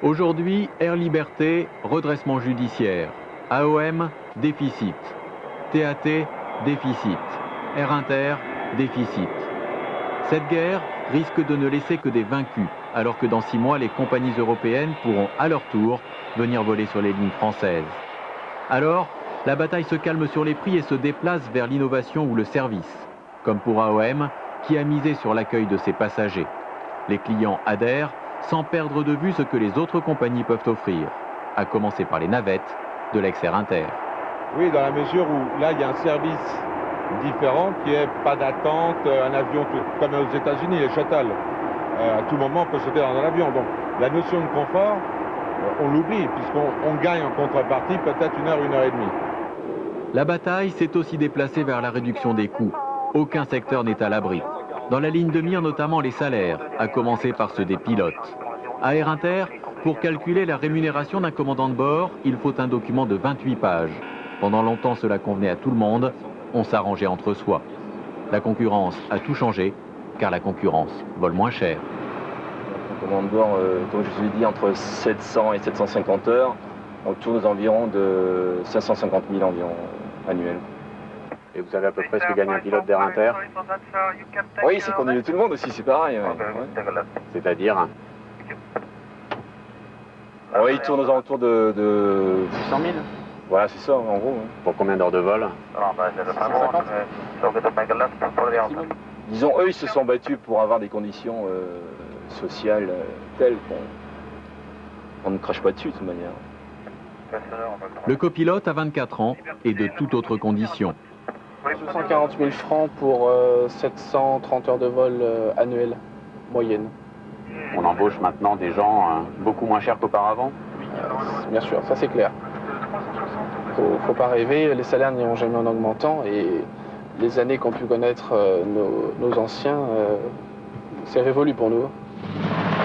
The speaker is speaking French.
Aujourd'hui, Air Liberté, redressement judiciaire. AOM, déficit. TAT, déficit. Air Inter, déficit. Cette guerre risque de ne laisser que des vaincus, alors que dans 6 mois, les compagnies européennes pourront à leur tour venir voler sur les lignes françaises. Alors, la bataille se calme sur les prix et se déplace vers l'innovation ou le service, comme pour AOM, qui a misé sur l'accueil de ses passagers. Les clients adhèrent sans perdre de vue ce que les autres compagnies peuvent offrir, à commencer par les navettes de l'ex-Air Inter. Oui, dans la mesure où là, il y a un service différent qui est pas d'attente, un avion comme aux États-Unis, les shuttles. À tout moment, on peut sauter dans un avion. Donc la notion de confort, on l'oublie, puisqu'on gagne en contrepartie peut-être 1 heure, 1 heure et demie. La bataille s'est aussi déplacée vers la réduction des coûts. Aucun secteur n'est à l'abri. Dans la ligne de mire, notamment les salaires, à commencer par ceux des pilotes. À Air Inter, pour calculer la rémunération d'un commandant de bord, il faut un document de 28 pages. Pendant longtemps, cela convenait à tout le monde. On s'arrangeait entre soi. La concurrence a tout changé, car la concurrence vole moins cher. Un commandant de bord, comme je vous ai dit, entre 700 et 750 heures, on tourne aux environs de 550 000 environ annuels. Et vous savez à peu près ce que gagne un pilote d'Air Inter? Oui, c'est qu'on est de tout le monde aussi, c'est pareil. Ouais. C'est-à-dire? Oui, il tourne aux alentours de 600 000? Voilà, c'est ça, en gros. Ouais. Pour combien d'heures de vol? 150. Disons, eux, ils se sont battus pour avoir des conditions sociales telles qu'on ne crache pas dessus, de toute manière. Le copilote a 24 ans et de toutes autres conditions. 240 000 francs pour 730 heures de vol annuelles, moyenne. On embauche maintenant des gens beaucoup moins chers qu'auparavant? Bien sûr, ça c'est clair. Faut pas rêver, les salaires n'iront jamais en augmentant et les années qu'ont pu connaître nos anciens, c'est révolu pour nous.